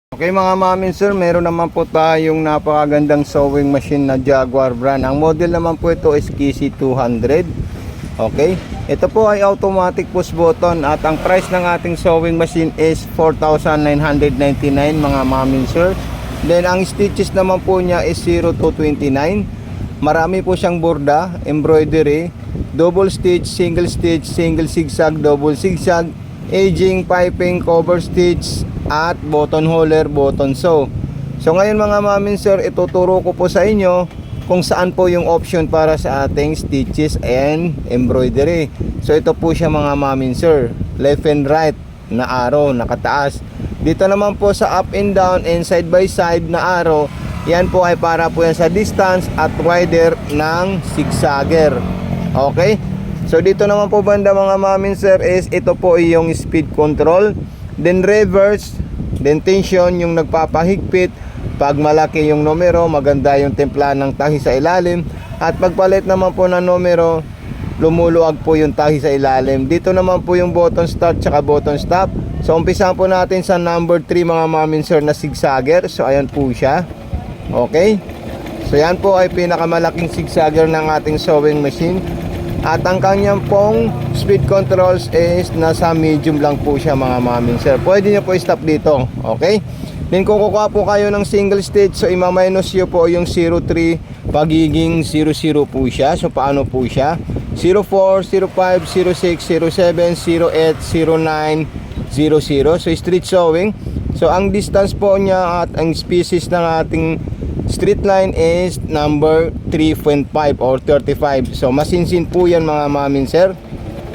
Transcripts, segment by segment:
Okay mga mamin sir, meron naman po tayong napakagandang sewing machine na Jaguar brand. Ang model naman po ito is KC200. Okay, ito po ay automatic push button at ang price ng ating sewing machine is 4,999 mga mamin sir. Then ang stitches naman po niya is 0 to 29. Marami po siyang borda, embroidery, double stitch, single zigzag, double zigzag, edging, piping, cover stitch at button holder, button sew. So ngayon mga mamin sir, ituturo ko po sa inyo kung saan po yung option para sa ating stitches and embroidery. So ito po siya mga mamin sir, left and right na arrow, nakataas. Dito naman po sa up and down and side by side na arrow, yan po ay para po yan sa distance at wider ng zigzagger. Okay, so dito naman po banda mga mamin sir is ito po yung speed control, then reverse, then tension yung nagpapahigpit. Pag malaki yung numero, maganda yung templa ng tahi sa ilalim, at pagpalit naman po ng numero, lumuluwag po yung tahi sa ilalim. Dito naman po yung button start tsaka button stop. So umpisahan po natin sa number 3 mga mamin sir na zigzagger. So ayan po siya. Okay, so yan po ay pinakamalaking zigzagger ng ating sewing machine. At ang kanyang pong speed controls is nasa medium lang po siya mga mamin sir. Pwede nyo po i-stop dito. Okay, then kung kukuha po kayo ng single stitch, so ima-minus nyo po yung 03, pagiging 00 po siya. So paano po siya? 04, 05, 06, 07, 08, 09, 00. So street sewing. So ang distance po niya at ang species ng ating straight line is number 3.5 or 35. So masinsin po yan mga mamin sir.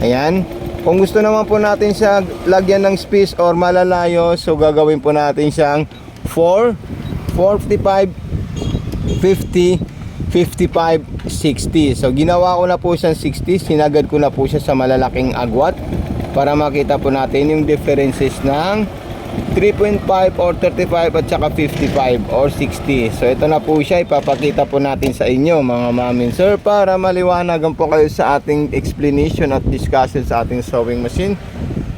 Ayan. Kung gusto naman po natin siya lagyan ng space or malalayo, so gagawin po natin siyang 4, 45, 50, 55, 60. So ginawa ko na po siyang 60. Sinagad ko na po siya sa malalaking agwat para makita po natin yung differences ng 3.5 or 35 at saka 55 or 60. So ito na po siya, ipapakita po natin sa inyo mga mamin sir para maliwanagan po kayo sa ating explanation at discussion sa ating sewing machine.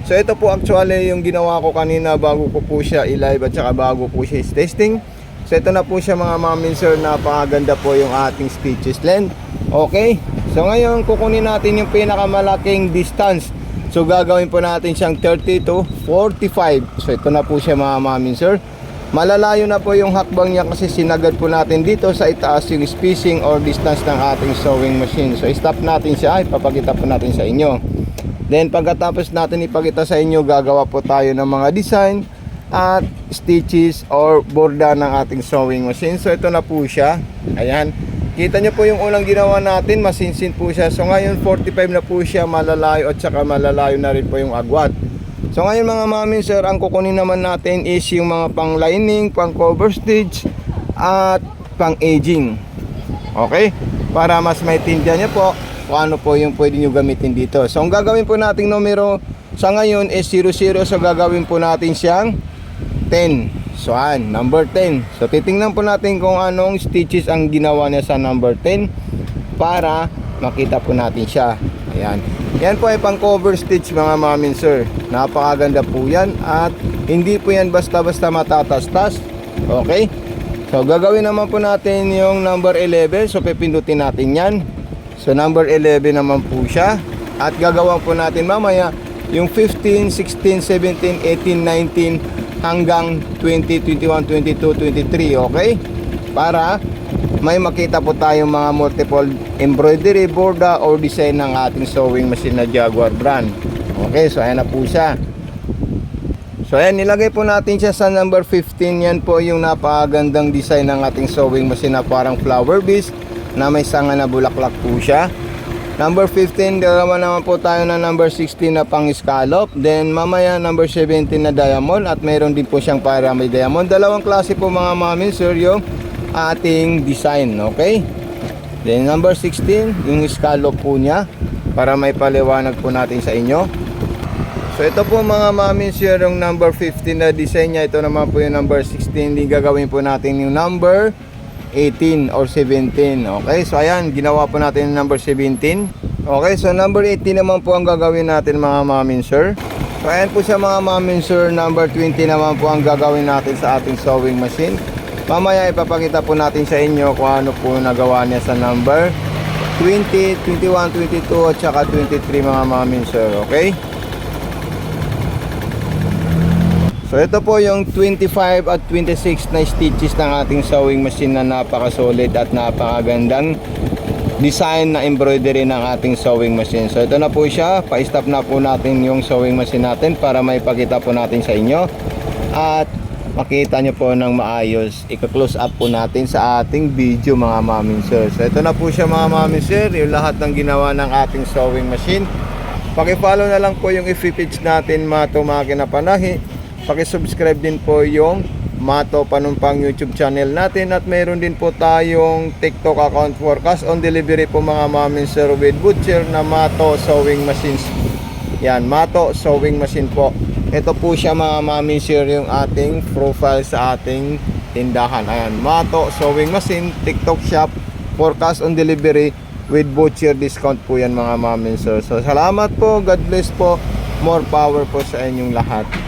So ito po actually yung ginawa ko kanina bago ko po siya i-live at saka bago po siya i-testing. So ito na po siya mga mamin sir, napakaganda po yung ating stitches length. Okay, so ngayon kukunin natin yung pinakamalaking distance. So gagawin po natin siyang 30 to 45. So ito na po siya mga mamin sir. Malalayo na po yung hakbang niya kasi sinagad po natin dito sa itaas yung spacing or distance ng ating sewing machine. So stop natin siya, ipapakita po natin sa inyo. Then pagkatapos natin ipakita sa inyo, gagawa po tayo ng mga design at stitches or borda ng ating sewing machine. So ito na po siya. Ayan. Kita nyo po yung unang ginawa natin, masinsin po siya. So ngayon 45 na po siya, malalayo at saka malalayo na rin po yung agwat. So ngayon mga mamin sir, ang kukunin naman natin is yung mga pang lining, pang cover stitch at pang edging. Okay? Para mas maintindihan nyo po kung ano po yung pwede nyo gamitin dito. So ang gagawin po nating numero sa ngayon is 00. So gagawin po natin siyang 10. So number 10. So titingnan po natin kung anong stitches ang ginawa niya sa number 10 para makita po natin siya. Ayan. Yan po ay pang cover stitch mga mamin sir. Napakaganda po yan at hindi po yan basta-basta matatastas. Okay? So gagawin naman po natin yung number 11. So pipindutin natin yan. So number 11 naman po siya. At gagawin po natin mamaya yung 15, 16, 17, 18, 19 hanggang 20, 21, 22, 23. Okay? Para may makita po tayong mga multiple embroidery, borda or design ng ating sewing machine na Jaguar brand. Okay, so ayan na po siya. So ayan, nilagay po natin siya sa number 15. Yan po yung napakagandang design ng ating sewing machine na parang flower base na may sanga na bulaklak po siya. Number 15, gagawa naman po tayo ng number 16 na pang scallop. Then mamaya number 17 na diamond. At mayroon din po siyang para may diamond. Dalawang klase po mga mamin sir yung ating design. Okay? Then number 16, yung scallop po niya. Para may paliwanag po natin sa inyo. So ito po mga mamin sir yung number 15 na design niya. Ito naman po yung number 16. Din gagawin po natin yung number 18 or 17. Okay, so ayan, ginawa po natin yung number 17. Okay, so number 18 naman po ang gagawin natin mga mamin sir. So ayan po siya mga ma'am and sir, number 20 naman po ang gagawin natin sa ating sewing machine. Mamaya ipapakita po natin sa inyo kung ano po nagawa niya sa number 20, 21, 22 at saka 23 mga ma'am and sir, okay? So ito po yung 25 at 26 na stitches ng ating sewing machine na napaka-solid at napakagandang design na embroidery ng ating sewing machine. So ito na po siya, pa-stop na po natin yung sewing machine natin para maipakita po natin sa inyo at makita nyo po ng maayos. Ika-close up po natin sa ating video mga mami sir. So ito na po siya mga mami sir, yung lahat ng ginawa ng ating sewing machine. Paki-follow na lang po yung FB natin, Mato Makina Panahi. Paki-subscribe din po yung Mato Panumpang YouTube channel natin at mayroon din po tayong TikTok account for cash on delivery po mga mami sir with butcher na Mato Sewing Machines. Yan, Mato Sewing Machine po. Ito po siya mga mami sir yung ating profile sa ating tindahan. Ayan, Mato Sewing Machine, TikTok shop for cash on delivery with butcher discount po yan mga mami sir. So salamat po, God bless po, more power po sa inyong lahat.